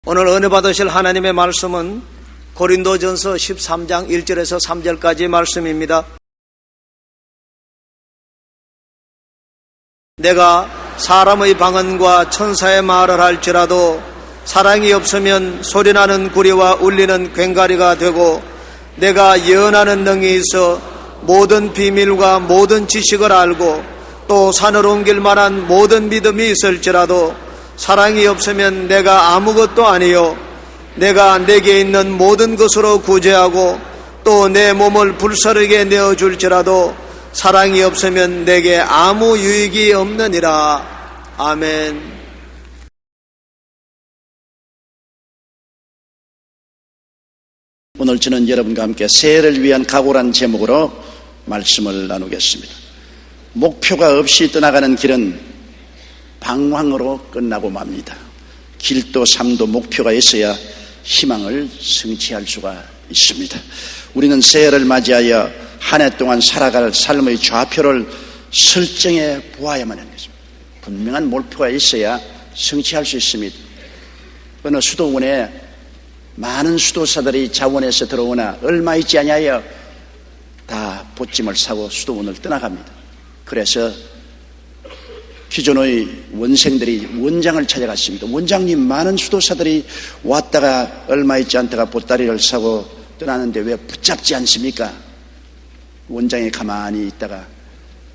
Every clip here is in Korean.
오늘 은혜 받으실 하나님의 말씀은 고린도전서 13장 1절에서 3절까지 말씀입니다. 내가 사람의 방언과 천사의 말을 할지라도 사랑이 없으면 소리나는 구리와 울리는 괭가리가 되고, 내가 예언하는 능이 있어 모든 비밀과 모든 지식을 알고 또 산을 옮길 만한 모든 믿음이 있을지라도 사랑이 없으면 내가 아무것도 아니요, 내가 내게 있는 모든 것으로 구제하고 또 내 몸을 불사르게 내어줄지라도 사랑이 없으면 내게 아무 유익이 없느니라. 아멘. 오늘 저는 여러분과 함께 새해를 위한 각오란 제목으로 말씀을 나누겠습니다. 목표가 없이 떠나가는 길은 방황으로 끝나고 맙니다. 길도 삶도 목표가 있어야 희망을 성취할 수가 있습니다. 우리는 새해를 맞이하여 한 해 동안 살아갈 삶의 좌표를 설정해 보아야만 하는 것입니다. 분명한 목표가 있어야 성취할 수 있습니다. 어느 수도원에 많은 수도사들이 자원에서 들어오나 얼마 있지 아니하여 다 보찜을 사고 수도원을 떠나갑니다. 그래서 기존의 원생들이 원장을 찾아갔습니다. 원장님, 많은 수도사들이 왔다가 얼마 있지 않다가 보따리를 사고 떠나는데 왜 붙잡지 않습니까? 원장이 가만히 있다가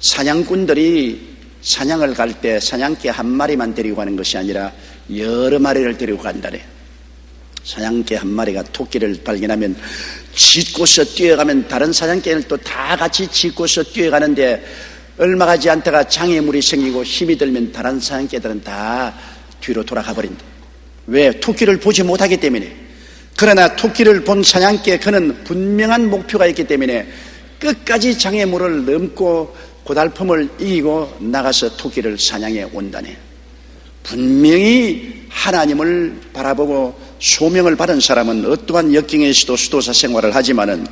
사냥꾼들이 사냥을 갈 때 사냥개 한 마리만 데리고 가는 것이 아니라 여러 마리를 데리고 간다네. 사냥개 한 마리가 토끼를 발견하면 짖고서 뛰어가면 다른 사냥개를 또 다 같이 짖고서 뛰어가는데, 얼마 가지 않다가 장애물이 생기고 힘이 들면 다른 사냥개들은 다 뒤로 돌아가 버린다. 왜? 토끼를 보지 못하기 때문에. 그러나 토끼를 본 사냥개, 그는 분명한 목표가 있기 때문에 끝까지 장애물을 넘고 고달픔을 이기고 나가서 토끼를 사냥해 온다네. 분명히 하나님을 바라보고 소명을 받은 사람은 어떠한 역경에서도 수도사 생활을 하지만은,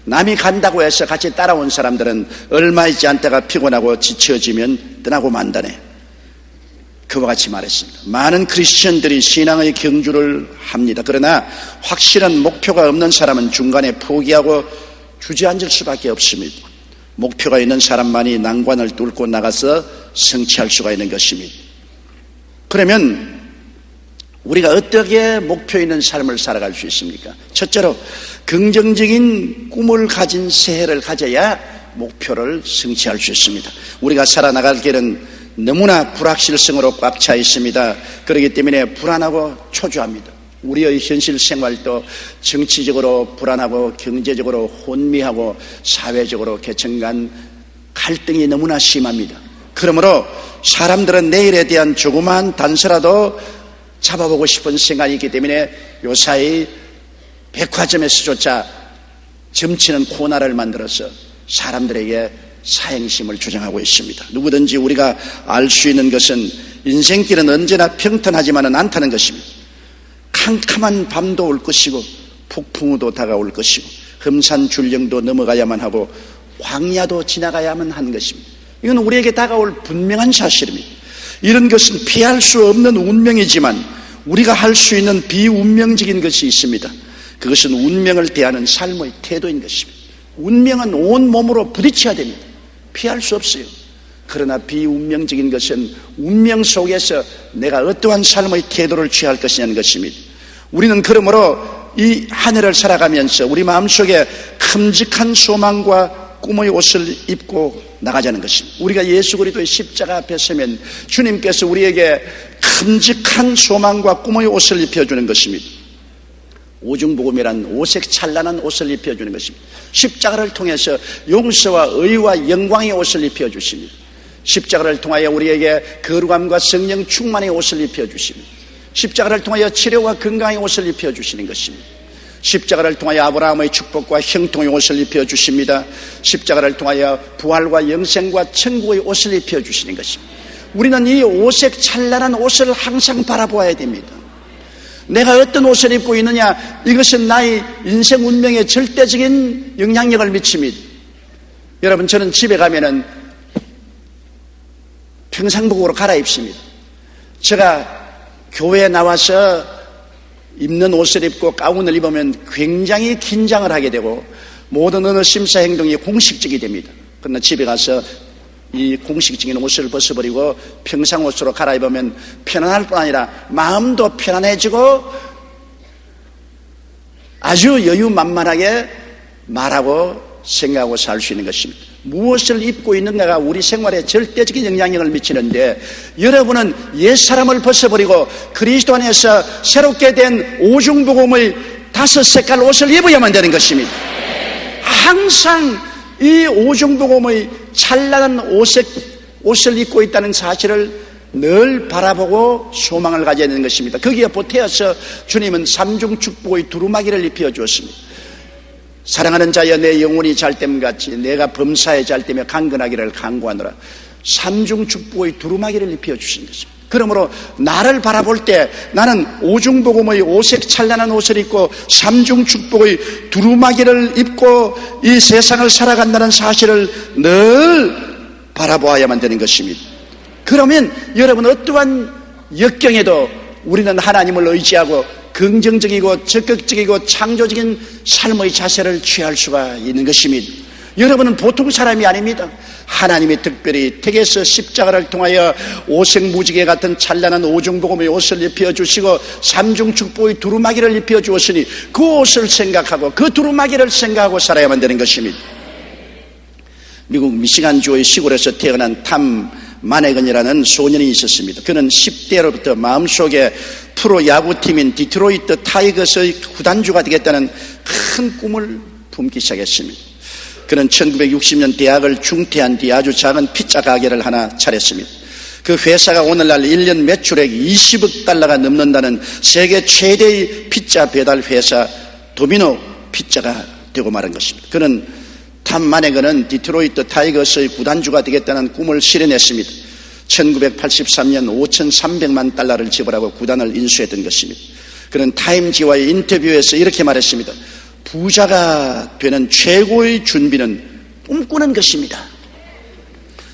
남이 간다고 해서 같이 따라온 사람들은 얼마 있지 않다가 피곤하고 지쳐지면 떠나고 만다네. 그와 같이 말했습니다. 많은 크리스천들이 신앙의 경주를 합니다. 그러나 확실한 목표가 없는 사람은 중간에 포기하고 주저앉을 수밖에 없습니다. 목표가 있는 사람만이 난관을 뚫고 나가서 성취할 수가 있는 것입니다. 그러면 우리가 어떻게 목표 있는 삶을 살아갈 수 있습니까? 첫째로 긍정적인 꿈을 가진 새해를 가져야 목표를 성취할 수 있습니다. 우리가 살아나갈 길은 너무나 불확실성으로 꽉 차 있습니다. 그렇기 때문에 불안하고 초조합니다. 우리의 현실 생활도 정치적으로 불안하고 경제적으로 혼미하고 사회적으로 계층 간 갈등이 너무나 심합니다. 그러므로 사람들은 내일에 대한 조그마한 단서라도 잡아보고 싶은 생각이 있기 때문에 요사이 백화점에서조차 점치는 코너를 만들어서 사람들에게 사행심을 주장하고 있습니다. 누구든지 우리가 알 수 있는 것은 인생길은 언제나 평탄하지만은 않다는 것입니다. 캄캄한 밤도 올 것이고 폭풍우도 다가올 것이고 험산줄령도 넘어가야만 하고 광야도 지나가야만 하는 것입니다. 이건 우리에게 다가올 분명한 사실입니다. 이런 것은 피할 수 없는 운명이지만 우리가 할 수 있는 비운명적인 것이 있습니다. 그것은 운명을 대하는 삶의 태도인 것입니다. 운명은 온 몸으로 부딪혀야 됩니다. 피할 수 없어요. 그러나 비운명적인 것은 운명 속에서 내가 어떠한 삶의 태도를 취할 것이냐는 것입니다. 우리는 그러므로 이 한 해를 살아가면서 우리 마음속에 큼직한 소망과 꿈의 옷을 입고 나가자는 것입니다. 우리가 예수 그리스도의 십자가 앞에 서면 주님께서 우리에게 큼직한 소망과 꿈의 옷을 입혀주는 것입니다. 오중복음이란 오색 찬란한 옷을 입혀주는 것입니다. 십자가를 통해서 용서와 의와 영광의 옷을 입혀주십니다. 십자가를 통하여 우리에게 거룩함과 성령 충만의 옷을 입혀주십니다. 십자가를 통하여 치료와 건강의 옷을 입혀주시는 것입니다. 십자가를 통하여 아브라함의 축복과 형통의 옷을 입혀주십니다. 십자가를 통하여 부활과 영생과 천국의 옷을 입혀주시는 것입니다. 우리는 이 오색 찬란한 옷을 항상 바라보아야 됩니다. 내가 어떤 옷을 입고 있느냐, 이것은 나의 인생 운명에 절대적인 영향력을 미칩니다. 여러분, 저는 집에 가면은 평상복으로 갈아입습니다. 제가 교회에 나와서 입는 옷을 입고 가운을 입으면 굉장히 긴장을 하게 되고 모든 어느 심사 행동이 공식적이 됩니다. 그러나 집에 가서 이 공식적인 옷을 벗어버리고 평상 옷으로 갈아입으면 편안할 뿐 아니라 마음도 편안해지고 아주 여유만만하게 말하고 생각하고 살 수 있는 것입니다. 무엇을 입고 있는가가 우리 생활에 절대적인 영향력을 미치는데, 여러분은 옛사람을 벗어버리고 그리스도 안에서 새롭게 된 오중복음의 5색깔 옷을 입어야만 되는 것입니다. 항상 이 오중복음의 찬란한 옷을 입고 있다는 사실을 늘 바라보고 소망을 가져야 되는 것입니다. 거기에 보태어서 주님은 삼중축복의 두루마기를 입혀 주었습니다. 사랑하는 자여 내 영혼이 잘됨 같이 내가 범사에 잘되며 강건하기를 간구하노라. 삼중축복의 두루마기를 입혀 주신 것입니다. 그러므로 나를 바라볼 때 나는 오중복음의 오색 찬란한 옷을 입고 삼중축복의 두루마기를 입고 이 세상을 살아간다는 사실을 늘 바라보아야만 되는 것입니다. 그러면 여러분, 어떠한 역경에도 우리는 하나님을 의지하고 긍정적이고 적극적이고 창조적인 삶의 자세를 취할 수가 있는 것입니다. 여러분은 보통 사람이 아닙니다. 하나님이 특별히 택에서 십자가를 통하여 오색무지개 같은 찬란한 오중복음의 옷을 입혀주시고 삼중축복의 두루마기를 입혀주었으니 그 옷을 생각하고 그 두루마기를 생각하고 살아야만 되는 것입니다. 미국 미시간주의 시골에서 태어난 탐 마네건이라는 소년이 있었습니다. 그는 10대로부터 마음속에 프로야구팀인 디트로이트 타이거스의 구단주가 되겠다는 큰 꿈을 품기 시작했습니다. 그는 1960년 대학을 중퇴한 뒤 아주 작은 피자 가게를 하나 차렸습니다. 그 회사가 오늘날 1년 매출액 20억 달러가 넘는다는 세계 최대의 피자 배달 회사 도미노 피자가 되고 말한 것입니다. 그는 탐 마네건은 디트로이트 타이거스의 구단주가 되겠다는 꿈을 실현했습니다. 1983년 5,300만 달러를 지불하고 구단을 인수했던 것입니다. 그는 타임지와의 인터뷰에서 이렇게 말했습니다. 부자가 되는 최고의 준비는 꿈꾸는 것입니다.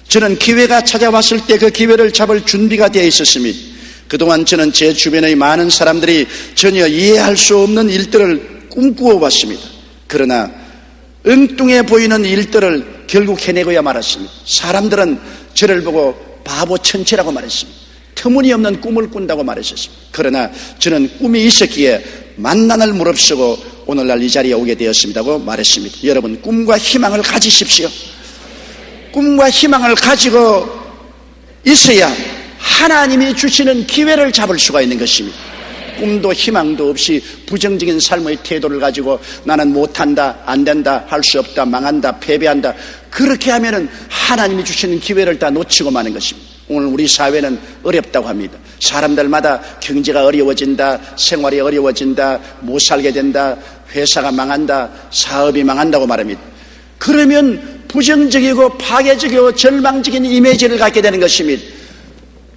저는 기회가 찾아왔을 때 그 기회를 잡을 준비가 되어 있었습니다. 그동안 저는 제 주변의 많은 사람들이 전혀 이해할 수 없는 일들을 꿈꾸어 왔습니다. 그러나 엉뚱해 보이는 일들을 결국 해내고야 말았습니다. 사람들은 저를 보고 바보 천체라고 말했습니다. 터무니없는 꿈을 꾼다고 말했었습니다. 그러나 저는 꿈이 있었기에 만난을 무릅쓰고 오늘날 이 자리에 오게 되었습니다고 말했습니다. 여러분, 꿈과 희망을 가지십시오. 꿈과 희망을 가지고 있어야 하나님이 주시는 기회를 잡을 수가 있는 것입니다. 꿈도 희망도 없이 부정적인 삶의 태도를 가지고 나는 못한다, 안 된다, 할 수 없다, 망한다, 패배한다, 그렇게 하면은 하나님이 주시는 기회를 다 놓치고 마는 것입니다. 오늘 우리 사회는 어렵다고 합니다. 사람들마다 경제가 어려워진다, 생활이 어려워진다, 못 살게 된다, 회사가 망한다, 사업이 망한다고 말합니다. 그러면 부정적이고 파괴적이고 절망적인 이미지를 갖게 되는 것입니다.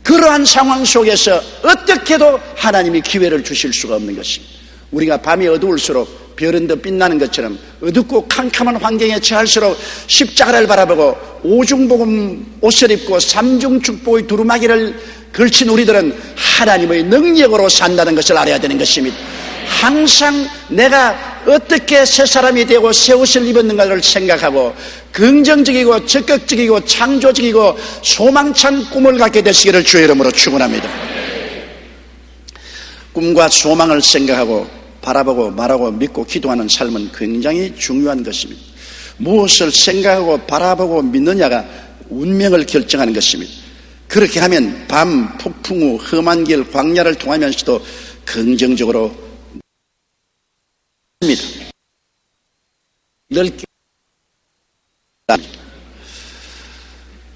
그러한 상황 속에서 어떻게도 하나님이 기회를 주실 수가 없는 것입니다. 우리가 밤이 어두울수록 별은 더 빛나는 것처럼 어둡고 캄캄한 환경에 처할수록 십자가를 바라보고 오중복음 옷을 입고 삼중축복의 두루마기를 걸친 우리들은 하나님의 능력으로 산다는 것을 알아야 되는 것입니다. 항상 내가 어떻게 새 사람이 되고 새 옷을 입었는가를 생각하고 긍정적이고 적극적이고 창조적이고 소망찬 꿈을 갖게 되시기를 주의 이름으로 축원합니다. 꿈과 소망을 생각하고 바라보고 말하고 믿고 기도하는 삶은 굉장히 중요한 것입니다. 무엇을 생각하고 바라보고 믿느냐가 운명을 결정하는 것입니다. 그렇게 하면 밤, 폭풍 후, 험한 길, 광야를 통하면서도 긍정적으로 입니다.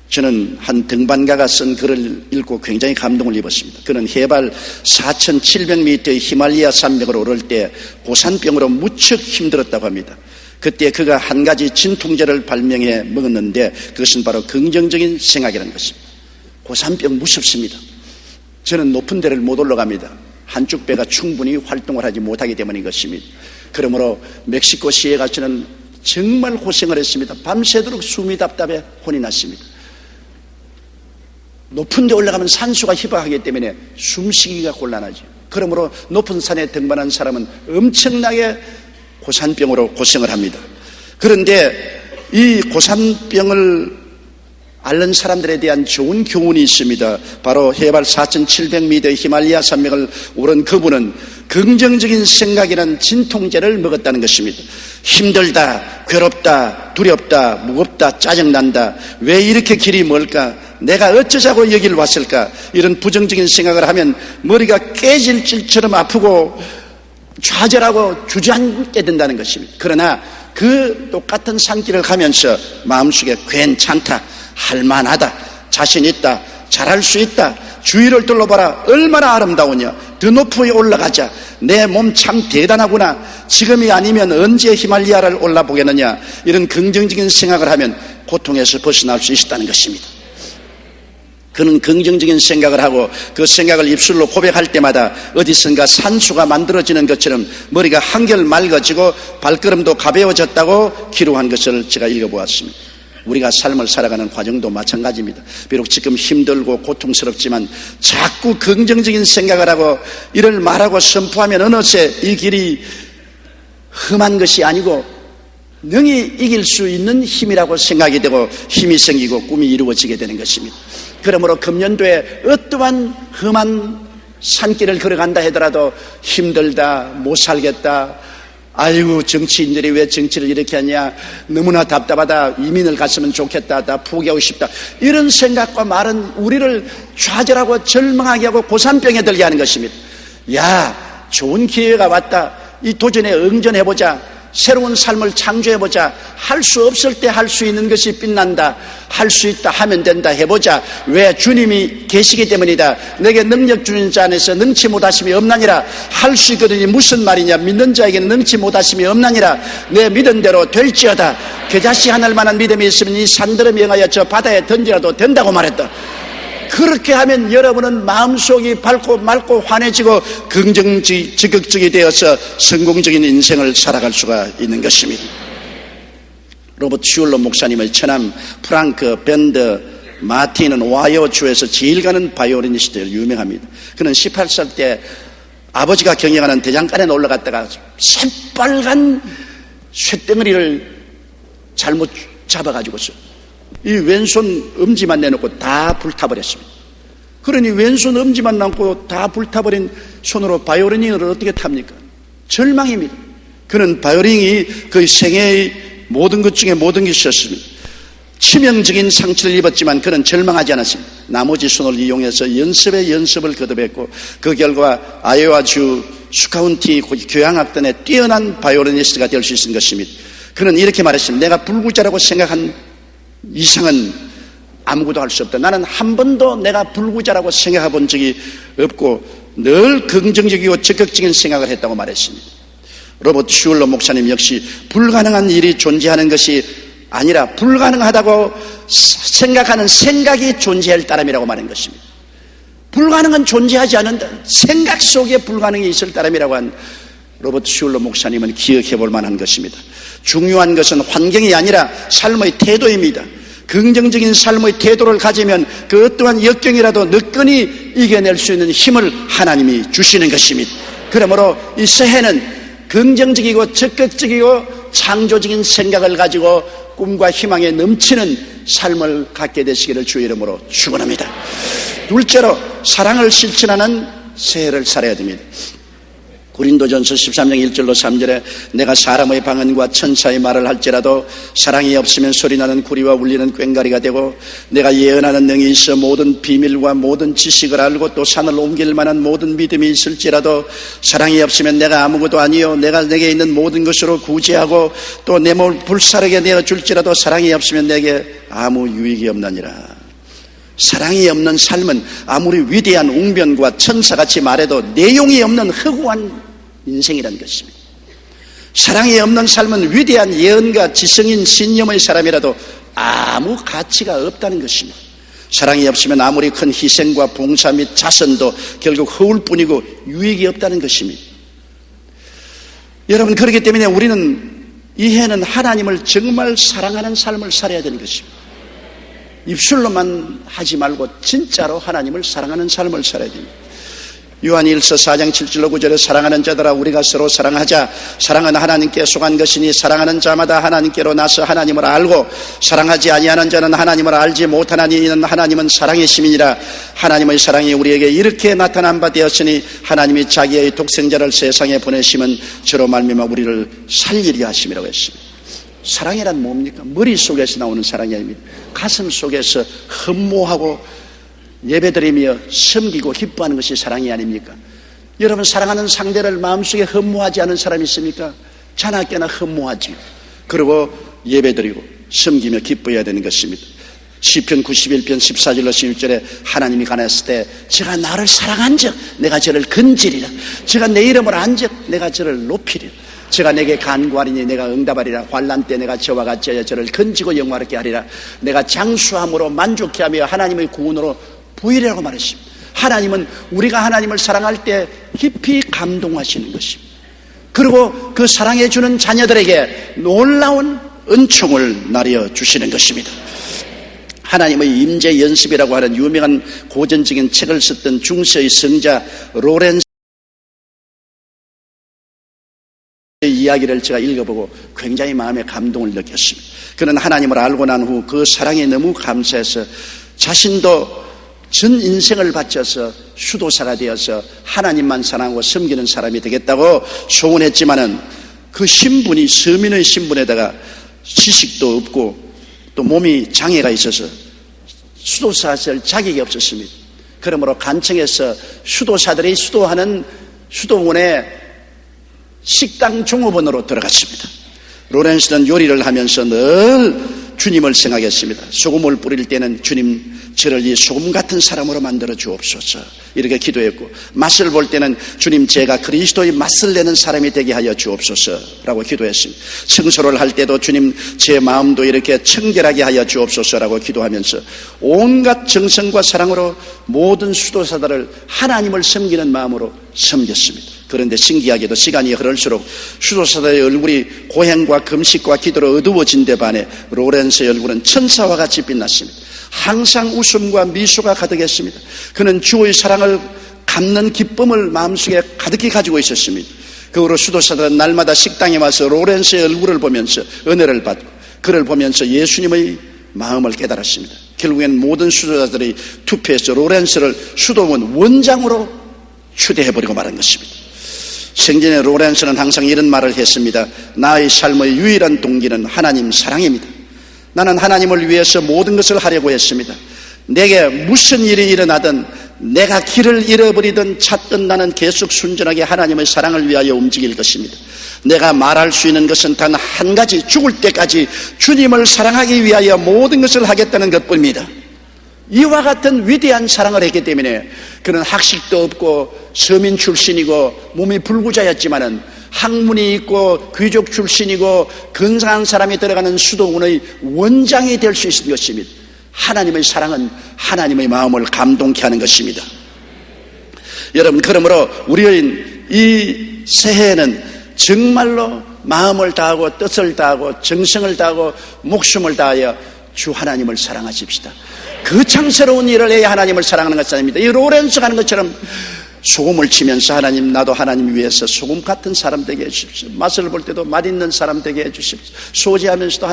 저는 한 등반가가 쓴 글을 읽고 굉장히 감동을 입었습니다. 그는 해발 4,700m의 히말리아 산맥을 오를 때 고산병으로 무척 힘들었다고 합니다. 그때 그가 한 가지 진통제를 발명해 먹었는데 그것은 바로 긍정적인 생각이라는 것입니다. 고산병 무섭습니다. 저는 높은 데를 못 올라갑니다. 한쪽 배가 충분히 활동을 하지 못하기 때문인 것입니다. 그러므로 멕시코시에 가서는 정말 고생을 했습니다. 밤새도록 숨이 답답해 혼이 났습니다. 높은 데 올라가면 산소가 희박하기 때문에 숨쉬기가 곤란하죠. 그러므로 높은 산에 등반한 사람은 엄청나게 고산병으로 고생을 합니다. 그런데 이 고산병을 앓는 사람들에 대한 좋은 교훈이 있습니다. 바로 해발 4,700m의 히말라야 산맥을 오른 그분은 긍정적인 생각이라는 진통제를 먹었다는 것입니다. 힘들다, 괴롭다, 두렵다, 무겁다, 짜증난다, 왜 이렇게 길이 멀까, 내가 어쩌자고 여기를 왔을까, 이런 부정적인 생각을 하면 머리가 깨질 질처럼 아프고 좌절하고 주저앉게 된다는 것입니다. 그러나 그 똑같은 산길을 가면서 마음속에 괜찮다, 할만하다, 자신 있다, 잘할 수 있다, 주위를 둘러봐라, 얼마나 아름다우냐, 더 높이 올라가자, 내 몸 참 대단하구나, 지금이 아니면 언제 히말라야를 올라보겠느냐, 이런 긍정적인 생각을 하면 고통에서 벗어날 수 있다는 것입니다. 그는 긍정적인 생각을 하고 그 생각을 입술로 고백할 때마다 어디선가 산수가 만들어지는 것처럼 머리가 한결 맑아지고 발걸음도 가벼워졌다고 기록한 것을 제가 읽어보았습니다. 우리가 삶을 살아가는 과정도 마찬가지입니다. 비록 지금 힘들고 고통스럽지만 자꾸 긍정적인 생각을 하고 이를 말하고 선포하면 어느새 이 길이 험한 것이 아니고 능히 이길 수 있는 힘이라고 생각이 되고 힘이 생기고 꿈이 이루어지게 되는 것입니다. 그러므로 금년도에 어떠한 험한 산길을 걸어간다 하더라도 힘들다, 못 살겠다, 아이고 정치인들이 왜 정치를 이렇게 하냐, 너무나 답답하다, 이민을 갔으면 좋겠다, 다 포기하고 싶다, 이런 생각과 말은 우리를 좌절하고 절망하게 하고 고산병에 들게 하는 것입니다. 야, 좋은 기회가 왔다, 이 도전에 응전해보자, 새로운 삶을 창조해보자, 할 수 없을 때 할 수 있는 것이 빛난다, 할 수 있다, 하면 된다, 해보자. 왜? 주님이 계시기 때문이다. 내게 능력 주는 자 안에서 능치 못하심이 없나니라. 할 수 있거든요. 무슨 말이냐, 믿는 자에게는 능치 못하심이 없나니라. 내 믿은 대로 될지어다. 겨자씨 하늘 만한 믿음이 있으면 이 산들을 명하여 저 바다에 던지라도 된다고 말했다. 그렇게 하면 여러분은 마음속이 밝고 맑고 환해지고 긍정적, 적극적이 되어서 성공적인 인생을 살아갈 수가 있는 것입니다. 로버트 슈얼러 목사님의 처남 프랑크 밴드 마틴은 와이어 주에서 제일 가는 바이올리니스트로 유명합니다. 그는 18살 때 아버지가 경영하는 대장간에 올라갔다가 새빨간 쇳덩어리를 잘못 잡아가지고서 이 왼손 엄지만 내놓고 다 불타버렸습니다. 그러니 왼손 엄지만 남고 다 불타버린 손으로 바이올린을 어떻게 탑니까? 절망입니다. 그는 바이올린이 그 생애의 모든 것 중에 모든 것이 있었습니다. 치명적인 상처를 입었지만 그는 절망하지 않았습니다. 나머지 손을 이용해서 연습에 연습을 거듭했고 그 결과 아이오와주 수카운티 교향악단의 뛰어난 바이올리니스트가 될 수 있는 것입니다. 그는 이렇게 말했습니다. 내가 불구자라고 생각한 이상은 아무것도 할 수 없다. 나는 한 번도 내가 불구자라고 생각해 본 적이 없고 늘 긍정적이고 적극적인 생각을 했다고 말했습니다. 로버트 슈얼러 목사님 역시 불가능한 일이 존재하는 것이 아니라 불가능하다고 생각하는 생각이 존재할 따름이라고 말한 것입니다. 불가능은 존재하지 않는다. 생각 속에 불가능이 있을 따름이라고 한 로버트 슈얼러 목사님은 기억해 볼 만한 것입니다. 중요한 것은 환경이 아니라 삶의 태도입니다. 긍정적인 삶의 태도를 가지면 그 어떠한 역경이라도 느끼니 이겨낼 수 있는 힘을 하나님이 주시는 것입니다. 그러므로 이 새해는 긍정적이고 적극적이고 창조적인 생각을 가지고 꿈과 희망에 넘치는 삶을 갖게 되시기를 주의 이름으로 축원합니다. 둘째로 사랑을 실천하는 새해를 살아야 됩니다. 고린도전서 13장 1절로 3절에 내가 사람의 방언과 천사의 말을 할지라도 사랑이 없으면 소리나는 구리와 울리는 꽹과리가 되고 내가 예언하는 능이 있어 모든 비밀과 모든 지식을 알고 또 산을 옮길 만한 모든 믿음이 있을지라도 사랑이 없으면 내가 아무것도 아니요 내가 내게 있는 모든 것으로 구제하고 또 내 몸을 불사르게 내어줄지라도 사랑이 없으면 내게 아무 유익이 없나니라. 사랑이 없는 삶은 아무리 위대한 웅변과 천사같이 말해도 내용이 없는 허구한 인생이라는 것입니다. 사랑이 없는 삶은 위대한 예언가 지성인 신념의 사람이라도 아무 가치가 없다는 것입니다. 사랑이 없으면 아무리 큰 희생과 봉사 및 자선도 결국 허울뿐이고 유익이 없다는 것입니다. 여러분, 그렇기 때문에 우리는 이 해는 하나님을 정말 사랑하는 삶을 살아야 되는 것입니다. 입술로만 하지 말고 진짜로 하나님을 사랑하는 삶을 살아야 됩니다. 요한일서 4장 7절로 9절에 사랑하는 자들아 우리가 서로 사랑하자. 사랑은 하나님께 속한 것이니 사랑하는 자마다 하나님께로 나서 하나님을 알고 사랑하지 아니하는 자는 하나님을 알지 못하나니 이는 하나님은 사랑의 심이니라. 하나님의 사랑이 우리에게 이렇게 나타난 바 되었으니 하나님이 자기의 독생자를 세상에 보내심은 저로 말미암아 우리를 살리려 하심이라고 했습니다. 사랑이란 뭡니까? 머릿속에서 나오는 사랑이 아닙니다. 가슴 속에서 흠모하고 예배드리며 섬기고 기뻐하는 것이 사랑이 아닙니까? 여러분, 사랑하는 상대를 마음속에 흠모하지 않은 사람이 있습니까? 자나깨나 흠모하지요. 그리고 예배드리고 섬기며 기뻐해야 되는 것입니다. 시편 91편 14절로 16절에 하나님이 가났을 때 제가 나를 사랑한 적 내가 저를 건지리라. 제가 내 이름을 안 적 내가 저를 높이리라. 제가 내게 간구하리니 내가 응답하리라. 환난 때 내가 저와 같이 저를 건지고 영화롭게 하리라. 내가 장수함으로 만족해 하며 하나님의 구원으로 부이라고 말했습니다. 하나님은 우리가 하나님을 사랑할 때 깊이 감동하시는 것입니다. 그리고 그 사랑해 주는 자녀들에게 놀라운 은총을 나려 주시는 것입니다. 하나님의 임재 연습이라고 하는 유명한 고전적인 책을 썼던 중세의 성자 로렌스의 이야기를 제가 읽어보고 굉장히 마음에 감동을 느꼈습니다. 그는 하나님을 알고 난 후 그 사랑에 너무 감사해서 자신도 전 인생을 바쳐서 수도사가 되어서 하나님만 사랑하고 섬기는 사람이 되겠다고 소원했지만은 그 신분이 서민의 신분에다가 지식도 없고 또 몸이 장애가 있어서 수도사 될 자격이 없었습니다. 그러므로 간청에서 수도사들이 수도하는 수도원에 식당 종업원으로 들어갔습니다. 로렌스는 요리를 하면서 늘 주님을 생각했습니다. 소금을 뿌릴 때는 주님 저를 이 소금 같은 사람으로 만들어 주옵소서 이렇게 기도했고, 맛을 볼 때는 주님 제가 그리스도의 맛을 내는 사람이 되게 하여 주옵소서 라고 기도했습니다. 청소를 할 때도 주님 제 마음도 이렇게 청결하게 하여 주옵소서 라고 기도하면서 온갖 정성과 사랑으로 모든 수도사들을 하나님을 섬기는 마음으로 섬겼습니다. 그런데 신기하게도 시간이 흐를수록 수도사들의 얼굴이 고행과 금식과 기도로 어두워진 데 반해 로렌스의 얼굴은 천사와 같이 빛났습니다. 항상 웃음과 미소가 가득했습니다. 그는 주의 사랑을 갚는 기쁨을 마음속에 가득히 가지고 있었습니다. 그 후로 수도사들은 날마다 식당에 와서 로렌스의 얼굴을 보면서 은혜를 받고 그를 보면서 예수님의 마음을 깨달았습니다. 결국엔 모든 수도사들이 투표해서 로렌스를 수도원 원장으로 추대해버리고 말한 것입니다. 생전에 로렌스는 항상 이런 말을 했습니다. 나의 삶의 유일한 동기는 하나님 사랑입니다. 나는 하나님을 위해서 모든 것을 하려고 했습니다. 내게 무슨 일이 일어나든 내가 길을 잃어버리든 찾든 나는 계속 순전하게 하나님의 사랑을 위하여 움직일 것입니다. 내가 말할 수 있는 것은 단 한 가지, 죽을 때까지 주님을 사랑하기 위하여 모든 것을 하겠다는 것뿐입니다. 이와 같은 위대한 사랑을 했기 때문에 그는 학식도 없고 서민 출신이고 몸이 불구자였지만은 학문이 있고 귀족 출신이고 건강한 사람이 들어가는 수도원의 원장이 될 수 있는 것입니다. 하나님의 사랑은 하나님의 마음을 감동케 하는 것입니다. 여러분, 그러므로 우리의 이 새해에는 정말로 마음을 다하고 뜻을 다하고 정성을 다하고 목숨을 다하여 주 하나님을 사랑하십시다. 그 창스러운 일을 해야 하나님을 사랑하는 것이 아닙니다. 이 로렌스가 하는 것처럼 소금을 치면서 하나님, 나도 하나님 위해서 소금 같은 사람 되게 해주십시오. 맛을 볼 때도 맛있는 사람 되게 해주십시오. 소지하면서도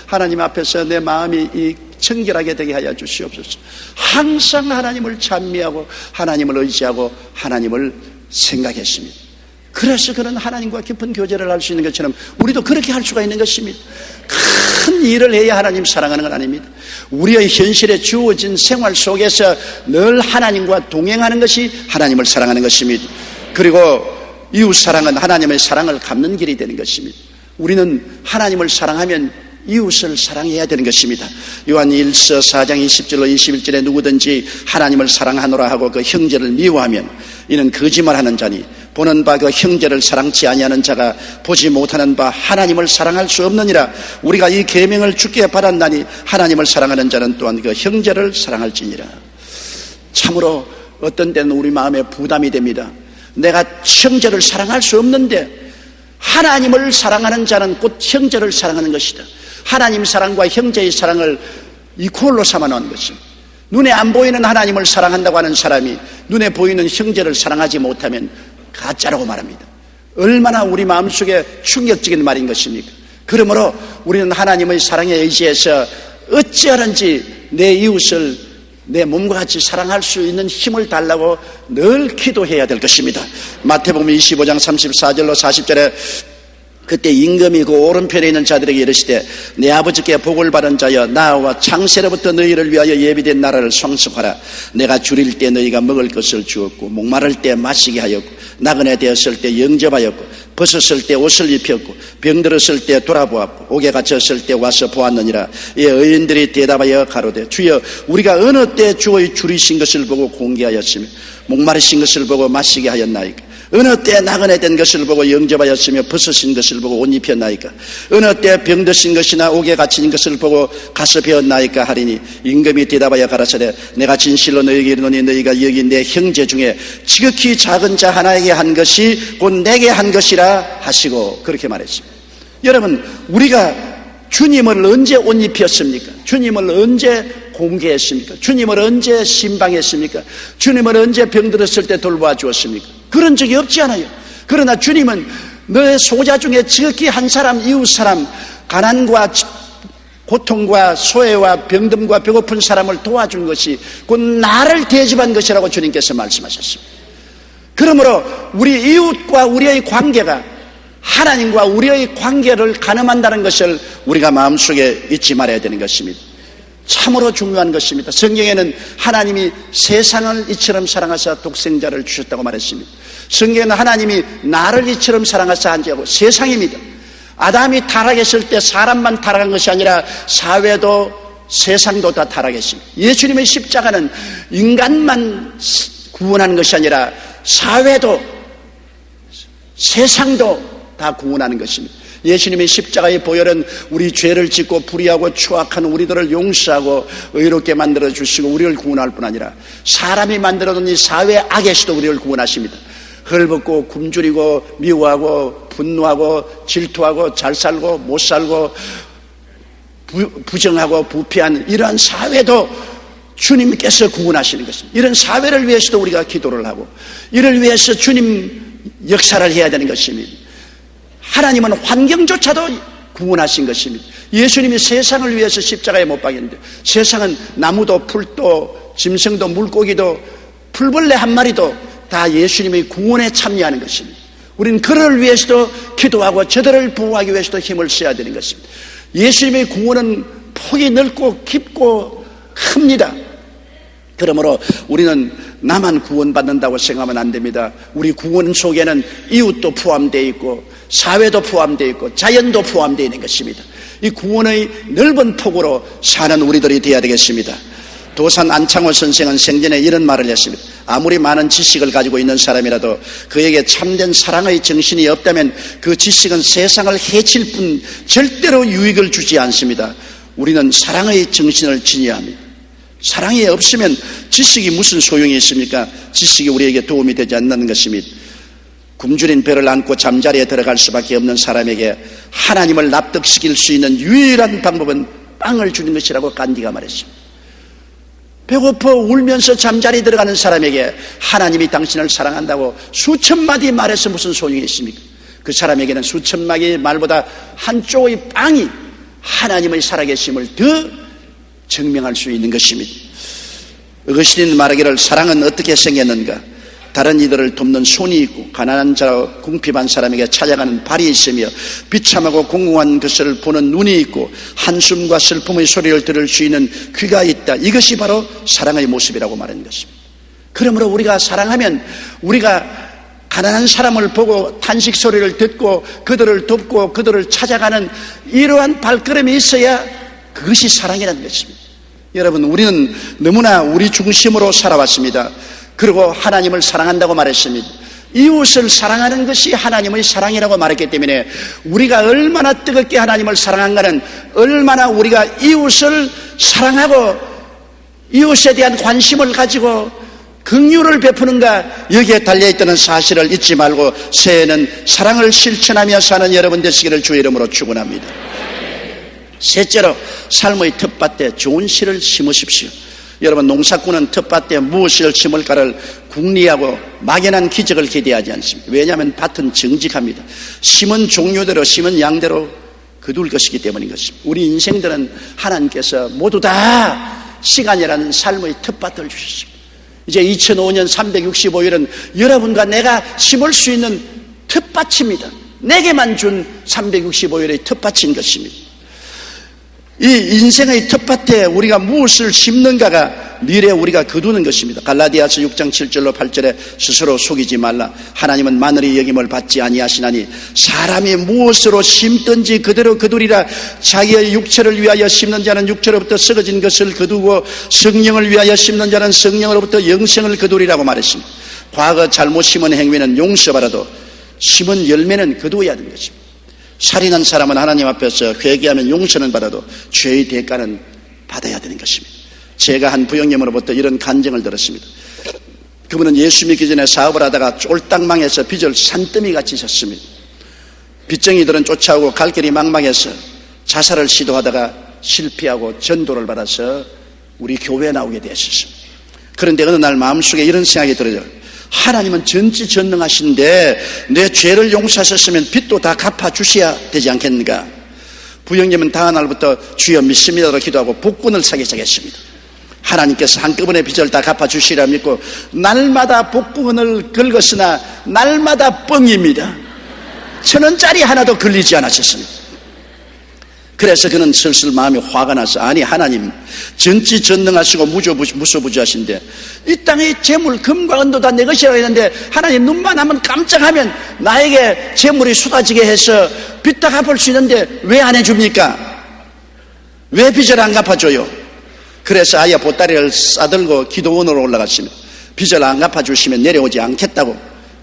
하나님 앞에서 내 마음이 이 청결하게 되게 하여 주시옵소서. 항상 하나님을 찬미하고 하나님을 의지하고 하나님을 생각했습니다. 그래서 그는 하나님과 깊은 교제를 할 수 있는 것처럼 우리도 그렇게 할 수가 있는 것입니다. 큰 일을 해야 하나님 사랑하는 건 아닙니다. 우리의 현실에 주어진 생활 속에서 늘 하나님과 동행하는 것이 하나님을 사랑하는 것입니다. 그리고 이웃 사랑은 하나님의 사랑을 갚는 길이 되는 것입니다. 우리는 하나님을 사랑하면 이웃을 사랑해야 되는 것입니다. 요한 1서 4장 20절로 21절에 누구든지 하나님을 사랑하노라 하고 그 형제를 미워하면 이는 거짓말하는 자니 보는 바 그 형제를 사랑치 아니하는 자가 보지 못하는 바 하나님을 사랑할 수 없느니라. 우리가 이 계명을 주께 받았나니 하나님을 사랑하는 자는 또한 그 형제를 사랑할지니라. 참으로 어떤 때는 우리 마음에 부담이 됩니다. 내가 형제를 사랑할 수 없는데 하나님을 사랑하는 자는 곧 형제를 사랑하는 것이다. 하나님 사랑과 형제의 사랑을 이퀄로 삼아 놓은 것입니다. 눈에 안 보이는 하나님을 사랑한다고 하는 사람이 눈에 보이는 형제를 사랑하지 못하면 가짜라고 말합니다. 얼마나 우리 마음속에 충격적인 말인 것입니까? 그러므로 우리는 하나님의 사랑에 의지해서 어찌하든지 내 이웃을 내 몸과 같이 사랑할 수 있는 힘을 달라고 늘 기도해야 될 것입니다. 마태복음 25장 34절로 40절에 그때 임금이 그 오른편에 있는 자들에게 이르시되 내 아버지께 복을 받은 자여 나와 창세로부터 너희를 위하여 예비된 나라를 성숙하라. 내가 줄일 때 너희가 먹을 것을 주었고 목마를 때 마시게 하였고 나그네 되었을 때 영접하였고 벗었을 때 옷을 입혔고 병들었을 때 돌아보았고 옥에 갇혔을 때 와서 보았느니라. 이 의인들이 대답하여 가로되 주여 우리가 어느 때 주의 줄이신 것을 보고 공개하였으며 목마르신 것을 보고 마시게 하였나이까. 어느 때 나그네 된 것을 보고 영접하였으며 벗으신 것을 보고 옷 입혔나이까. 어느 때 병드신 것이나 옥에 갇힌 것을 보고 가서 배웠나이까 하리니 임금이 대답하여 가라사대 내가 진실로 너희에게 이르노니 너희가 여기 내 형제 중에 지극히 작은 자 하나에게 한 것이 곧 내게 한 것이라 하시고 그렇게 말했습니다. 여러분 우리가 주님을 언제 옷 입혔습니까? 주님을 언제 공개했습니까? 주님을 언제 신방했습니까? 주님을 언제 병들었을 때 돌보아 주었습니까? 그런 적이 없지 않아요. 그러나 주님은 너의 소자 중에 지극히 한 사람, 이웃 사람, 가난과 고통과 소외와 병듦과 배고픈 사람을 도와준 것이 곧 나를 대접한 것이라고 주님께서 말씀하셨습니다. 그러므로 우리 이웃과 우리의 관계가 하나님과 우리의 관계를 가늠한다는 것을 우리가 마음속에 잊지 말아야 되는 것입니다. 참으로 중요한 것입니다. 성경에는 하나님이 세상을 이처럼 사랑하사 독생자를 주셨다고 말했습니다. 성경에는 하나님이 나를 이처럼 사랑하사 한 자고 세상입니다. 아담이 타락했을 때 사람만 타락한 것이 아니라 사회도 세상도 다 타락했습니다. 예수님의 십자가는 인간만 구원하는 것이 아니라 사회도 세상도 다 구원하는 것입니다. 예수님의 십자가의 보혈은 우리 죄를 짓고 불의하고 추악한 우리들을 용서하고 의롭게 만들어 주시고 우리를 구원할 뿐 아니라 사람이 만들어놓은 이 사회 악에서도 우리를 구원하십니다. 헐벗고 굶주리고 미워하고 분노하고 질투하고 잘 살고 못 살고 부정하고 부패한 이러한 사회도 주님께서 구원하시는 것입니다. 이런 사회를 위해서도 우리가 기도를 하고 이를 위해서 주님 역사를 해야 되는 것입니다. 하나님은 환경조차도 구원하신 것입니다. 예수님이 세상을 위해서 십자가에 못 박였는데 세상은 나무도 풀도 짐승도 물고기도 풀벌레 한 마리도 다 예수님의 구원에 참여하는 것입니다. 우리는 그를 위해서도 기도하고 저들을 보호하기 위해서도 힘을 써야 되는 것입니다. 예수님의 구원은 폭이 넓고 깊고 큽니다. 그러므로 우리는 나만 구원받는다고 생각하면 안 됩니다. 우리 구원 속에는 이웃도 포함되어 있고 사회도 포함되어 있고 자연도 포함되어 있는 것입니다. 이 구원의 넓은 폭으로 사는 우리들이 되어야 되겠습니다. 도산 안창호 선생은 생전에 이런 말을 했습니다. 아무리 많은 지식을 가지고 있는 사람이라도 그에게 참된 사랑의 정신이 없다면 그 지식은 세상을 해칠 뿐 절대로 유익을 주지 않습니다. 우리는 사랑의 정신을 지녀야 합니다. 사랑이 없으면 지식이 무슨 소용이 있습니까? 지식이 우리에게 도움이 되지 않는 것입니다. 굶주린 배를 안고 잠자리에 들어갈 수밖에 없는 사람에게 하나님을 납득시킬 수 있는 유일한 방법은 빵을 주는 것이라고 간디가 말했습니다. 배고파 울면서 잠자리에 들어가는 사람에게 하나님이 당신을 사랑한다고 수천 마디 말해서 무슨 소용이 있습니까? 그 사람에게는 수천 마디 말보다 한 쪽의 빵이 하나님의 살아계심을 더 증명할 수 있는 것입니다. 어거스틴은 말하기를 사랑은 어떻게 생겼는가? 다른 이들을 돕는 손이 있고 가난한 자와 궁핍한 사람에게 찾아가는 발이 있으며 비참하고 공공한 것을 보는 눈이 있고 한숨과 슬픔의 소리를 들을 수 있는 귀가 있다. 이것이 바로 사랑의 모습이라고 말하는 것입니다. 그러므로 우리가 사랑하면 우리가 가난한 사람을 보고 탄식 소리를 듣고 그들을 돕고 그들을 찾아가는 이러한 발걸음이 있어야 그것이 사랑이라는 것입니다. 여러분, 우리는 너무나 우리 중심으로 살아왔습니다. 그리고 하나님을 사랑한다고 말했습니다. 이웃을 사랑하는 것이 하나님의 사랑이라고 말했기 때문에 우리가 얼마나 뜨겁게 하나님을 사랑한가는 얼마나 우리가 이웃을 사랑하고 이웃에 대한 관심을 가지고 긍휼을 베푸는가 여기에 달려있다는 사실을 잊지 말고 새해에는 사랑을 실천하며 사는 여러분 되시기를 주의 이름으로 축원합니다. 셋째로 삶의 텃밭에 좋은 씨를 심으십시오. 여러분, 농사꾼은 텃밭에 무엇을 심을까를 궁리하고 막연한 기적을 기대하지 않습니다. 왜냐하면 밭은 정직합니다. 심은 종류대로 심은 양대로 거둘 것이기 때문인 것입니다. 우리 인생들은 하나님께서 모두 다 시간이라는 삶의 텃밭을 주셨습니다. 이제 2005년 365일은 여러분과 내가 심을 수 있는 텃밭입니다. 내게만 준 365일의 텃밭인 것입니다. 이 인생의 텃밭에 우리가 무엇을 심는가가 미래에 우리가 거두는 것입니다. 갈라디아서 6장 7절로 8절에 스스로 속이지 말라. 하나님은 마늘의 여김을 받지 아니하시나니 사람이 무엇으로 심든지 그대로 거두리라. 자기의 육체를 위하여 심는 자는 육체로부터 썩어진 것을 거두고 성령을 위하여 심는 자는 성령으로부터 영생을 거두리라고 말했습니다. 과거 잘못 심은 행위는 용서받아도 심은 열매는 거두어야 하는 것입니다. 살인한 사람은 하나님 앞에서 회개하면 용서는 받아도 죄의 대가는 받아야 되는 것입니다. 제가 한 부형님으로부터 이런 간증을 들었습니다. 그분은 예수 믿기 전에 사업을 하다가 쫄딱 망해서 빚을 산더미같이 졌습니다. 빚쟁이들은 쫓아오고 갈 길이 막막해서 자살을 시도하다가 실패하고 전도를 받아서 우리 교회에 나오게 되었습니다. 그런데 어느 날 마음속에 이런 생각이 들어요. 하나님은 전지전능하신데 내 죄를 용서하셨으면 빚도 다 갚아주셔야 되지 않겠는가. 부형님은 다음 날부터 주여 믿습니다로 기도하고 복권을 사기 시작했습니다. 하나님께서 한꺼번에 빚을 다 갚아주시리라 믿고 날마다 복권을 긁었으나 날마다 뻥입니다. 1,000원짜리 하나도 걸리지 않았었습니다. 그래서 그는 슬슬 마음이 화가 나서, 아니 하나님 전지전능하시고 무소부지하신데 이 땅의 재물 금과 은도 다 내 것이라고 했는데 하나님 눈만 하면 깜짝하면 나에게 재물이 쏟아지게 해서 빚 다 갚을 수 있는데 왜 안 해줍니까? 왜 빚을 안 갚아줘요? 그래서 아예 보따리를 싸들고 기도원으로 올라갔습니다. 빚을 안 갚아주시면 내려오지 않겠다고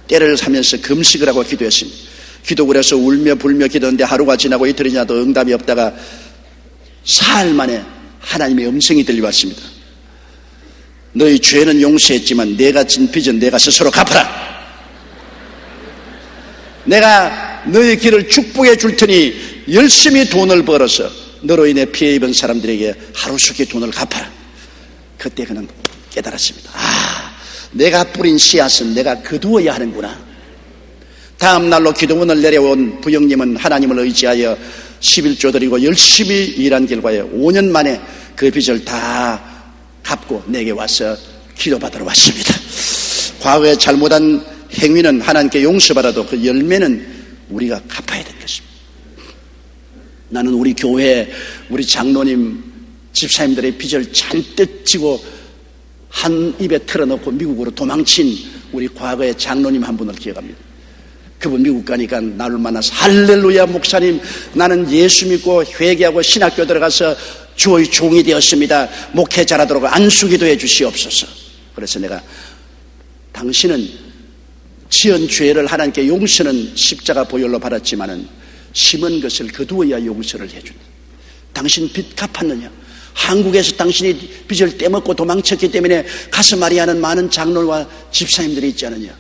때를 사면서 금식을 하고 기도했습니다. 기도를 해서 울며 불며 기도했는데 하루가 지나고 이틀이 지나도 응답이 없다가 사흘 만에 하나님의 음성이 들려왔습니다. 너희 죄는 용서했지만 내가 진 빚은 내가 스스로 갚아라. 내가 너희 길을 축복해 줄 테니 열심히 돈을 벌어서 너로 인해 피해 입은 사람들에게 하루속히 돈을 갚아라. 그때 그는 깨달았습니다. 아, 내가 뿌린 씨앗은 내가 거두어야 하는구나. 다음 날로 기도원을 내려온 부형님은 하나님을 의지하여 11조 드리고 열심히 일한 결과에 5년 만에 그 빚을 다 갚고 내게 와서 기도받으러 왔습니다. 과거에 잘못한 행위는 하나님께 용서받아도 그 열매는 우리가 갚아야 되는 것입니다. 나는 우리 교회, 우리 장로님, 집사님들의 빚을 잔뜩 지고 한 입에 털어넣고 미국으로 도망친 우리 과거의 장로님 한 분을 기억합니다. 그분 미국 가니까 나를 만나서 할렐루야 목사님, 나는 예수 믿고 회개하고 신학교 들어가서 주의 종이 되었습니다. 목회 잘하도록 안수기도해 주시옵소서. 그래서 내가 당신은 지은 죄를 하나님께 용서는 십자가 보혈로 받았지만은 심은 것을 거두어야 용서를 해준다. 당신 빚 갚았느냐? 한국에서 당신이 빚을 떼먹고 도망쳤기 때문에 가스마리아는 많은 장로와 집사님들이 있지 않느냐?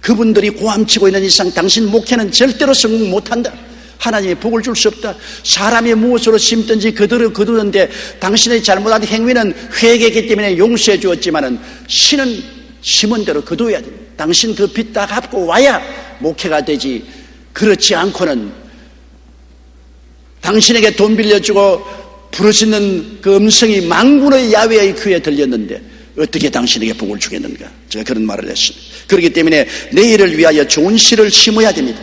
그분들이 고함치고 있는 이상 당신 목회는 절대로 성공 못한다. 하나님의 복을 줄 수 없다. 사람이 무엇으로 심든지 그대로 거두는데 당신의 잘못한 행위는 회개이기 때문에 용서해 주었지만은 신은 심은 대로 거두어야 됩니다. 당신 그 빚 다 갚고 와야 목회가 되지, 그렇지 않고는 당신에게 돈 빌려주고 부르짖는 그 음성이 만군의 야훼의 귀에 들렸는데 어떻게 당신에게 복을 주겠는가? 제가 그런 말을 했습니다. 그렇기 때문에 내일을 위하여 좋은 씨를 심어야 됩니다.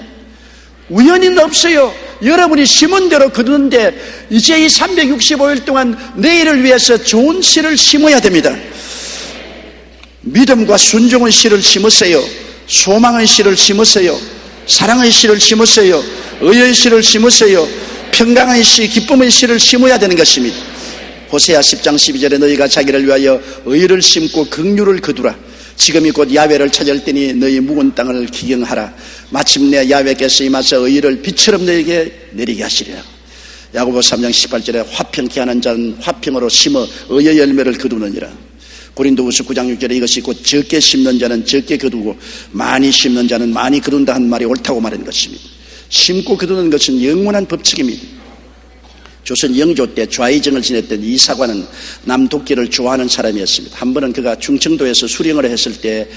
우연히는 없어요. 여러분이 심은 대로 거두는데 이제 이 365일 동안 내일을 위해서 좋은 씨를 심어야 됩니다. 믿음과 순종의 씨를 심으세요. 소망의 씨를 심으세요. 사랑의 씨를 심으세요. 의의 씨를 심으세요. 평강의 씨, 기쁨의 씨를 심어야 되는 것입니다. 호세아 10장 12절에 너희가 자기를 위하여 의를 심고 긍휼을 거두라. 지금이 곧 야훼를 찾을 때니 너희 묵은 땅을 기경하라. 마침내 야훼께서 임하사 의를 빛처럼 너희에게 내리게 하시리라. 야고보 3장 18절에 화평케 하는 자는 화평으로 심어 의의 열매를 거두느니라. 고린도후서 9장 6절에 이것이 곧 적게 심는 자는 적게 거두고 많이 심는 자는 많이 거둔다 한 말이 옳다고 말하는 것입니다. 심고 거두는 것은 영원한 법칙입니다. 조선 영조 때 좌의정을 지냈던 이사관은 남도끼를 좋아하는 사람이었습니다. 한 번은 그가 충청도에서 수령을 했을 때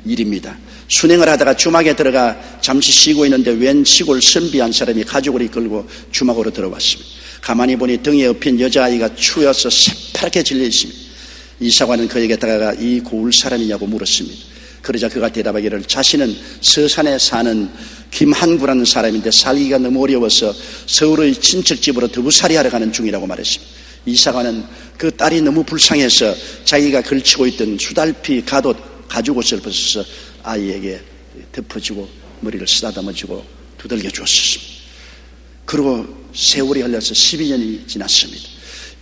일입니다. 순행을 하다가 주막에 들어가 잠시 쉬고 있는데 웬 시골 선비한 사람이 가죽을 이끌고 주막으로 들어왔습니다. 가만히 보니 등에 업힌 여자아이가 추워서 새파랗게 질려 있습니다. 이사관은 그에게 다가가 이 고울 사람이냐고 물었습니다. 그러자 그가 대답하기를 자신은 서산에 사는 김한구라는 사람인데 살기가 너무 어려워서 서울의 친척집으로 더부살이 하러 가는 중이라고 말했습니다. 이사관은 그 딸이 너무 불쌍해서 자기가 걸치고 있던 수달피 가죽옷을 벗어서 아이에게 덮어주고 머리를 쓰다듬어주고 두들겨 주었습니다. 그리고 세월이 흘러서 12년이 지났습니다.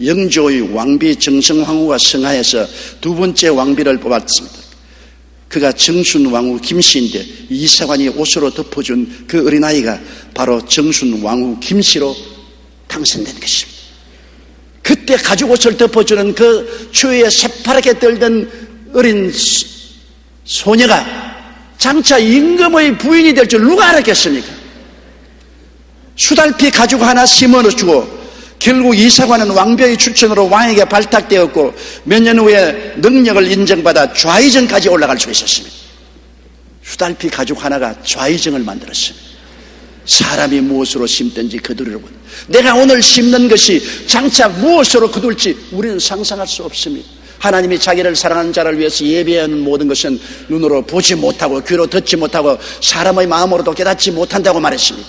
영조의 왕비 정성황후가 성하에서 두 번째 왕비를 뽑았습니다. 그가 정순왕후 김씨인데 이사관이 옷으로 덮어준 그 어린아이가 바로 정순왕후 김씨로 당선된 것입니다. 그때 가죽옷을 덮어주는 그 추위에 새파랗게 떨던 어린 소녀가 장차 임금의 부인이 될 줄 누가 알았겠습니까? 수달피 가죽 하나 심어주고 결국 이사관은 왕비의 추천으로 왕에게 발탁되었고 몇 년 후에 능력을 인정받아 좌의정까지 올라갈 수 있었습니다. 수달피 가죽 하나가 좌의정을 만들었습니다. 사람이 무엇으로 심든지 거두려고 내가 오늘 심는 것이 장차 무엇으로 거둘지 우리는 상상할 수 없습니다. 하나님이 자기를 사랑하는 자를 위해서 예비하는 모든 것은 눈으로 보지 못하고 귀로 듣지 못하고 사람의 마음으로도 깨닫지 못한다고 말했습니다.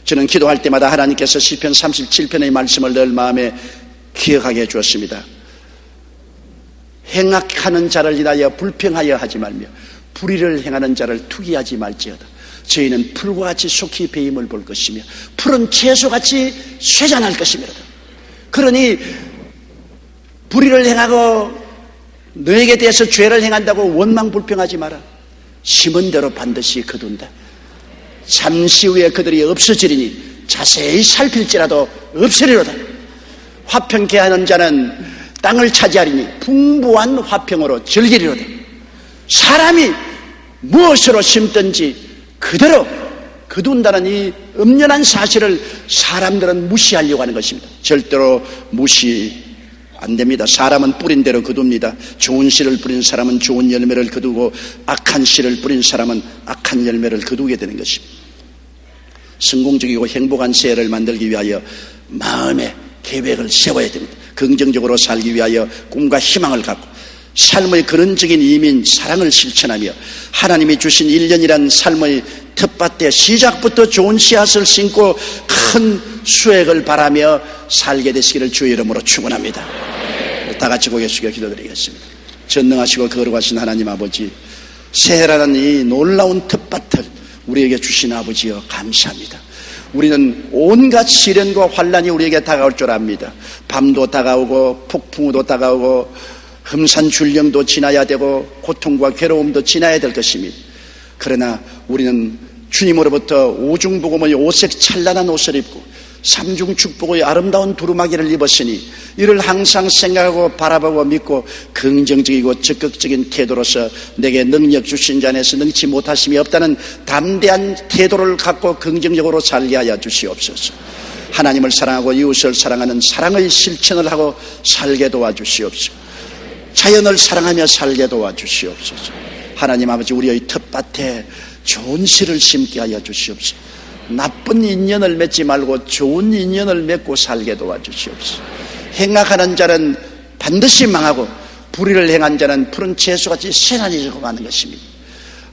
저는 기도할 때마다 하나님께서 시편 37편의 말씀을 늘 마음에 기억하게 해주었습니다. 행악하는 자를 인하여 불평하여 하지 말며 불의를 행하는 자를 투기하지 말지어다. 저희는 풀과 같이 속히 배임을 볼 것이며 푸른 채소같이 쇠잔할 것이며 그러니 불의를 행하고 너에게 대해서 죄를 행한다고 원망불평하지 마라. 심은 대로 반드시 거둔다. 잠시 후에 그들이 없어지리니 자세히 살필지라도 없으리로다. 화평케 하는 자는 땅을 차지하리니 풍부한 화평으로 즐기리로다. 사람이 무엇으로 심든지 그대로 거둔다는 이 엄연한 사실을 사람들은 무시하려고 하는 것입니다. 절대로 무시 안 됩니다. 사람은 뿌린 대로 거둡니다. 좋은 씨를 뿌린 사람은 좋은 열매를 거두고 악한 씨를 뿌린 사람은 악한 열매를 거두게 되는 것입니다. 성공적이고 행복한 새해를 만들기 위하여 마음의 계획을 세워야 됩니다. 긍정적으로 살기 위하여 꿈과 희망을 갖고 삶의 근원적인 이민 사랑을 실천하며 하나님이 주신 1년이란 삶의 텃밭에 시작부터 좋은 씨앗을 심고 큰 수액을 바라며 살게 되시기를 주의 이름으로 축원합니다. 다 같이 고개 숙여 기도드리겠습니다. 전능하시고 거룩하신 하나님 아버지, 새해라는 이 놀라운 텃밭을 우리에게 주신 아버지여 감사합니다. 우리는 온갖 시련과 환난이 우리에게 다가올 줄 압니다. 밤도 다가오고 폭풍우도 다가오고 험산줄령도 지나야 되고 고통과 괴로움도 지나야 될 것입니다. 그러나 우리는 주님으로부터 오중복음의 오색 찬란한 옷을 입고 삼중축복의 아름다운 두루마기를 입었으니 이를 항상 생각하고 바라보고 믿고 긍정적이고 적극적인 태도로서 내게 능력 주신 자 안에서 능치 못하심이 없다는 담대한 태도를 갖고 긍정적으로 살게 하여 주시옵소서. 하나님을 사랑하고 이웃을 사랑하는 사랑의 실천을 하고 살게 도와주시옵소서. 자연을 사랑하며 살게 도와주시옵소서. 하나님 아버지, 우리의 텃밭에 좋은 씨를 심게 하여 주시옵소서. 나쁜 인연을 맺지 말고 좋은 인연을 맺고 살게 도와주시옵소서. 행악하는 자는 반드시 망하고 불의를 행한 자는 푸른 채소같이 쇠잔이 적어가는 것입니다.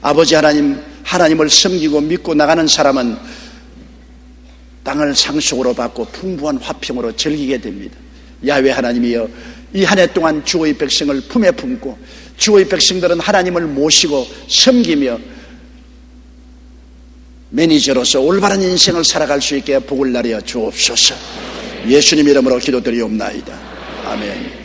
아버지 하나님, 하나님을 섬기고 믿고 나가는 사람은 땅을 상속으로 받고 풍부한 화평으로 즐기게 됩니다. 야훼 하나님이여, 이 한 해 동안 주의 백성을 품에 품고 주의 백성들은 하나님을 모시고 섬기며 매니저로서 올바른 인생을 살아갈 수 있게 복을 나려 주옵소서. 예수님 이름으로 기도드리옵나이다. 아멘.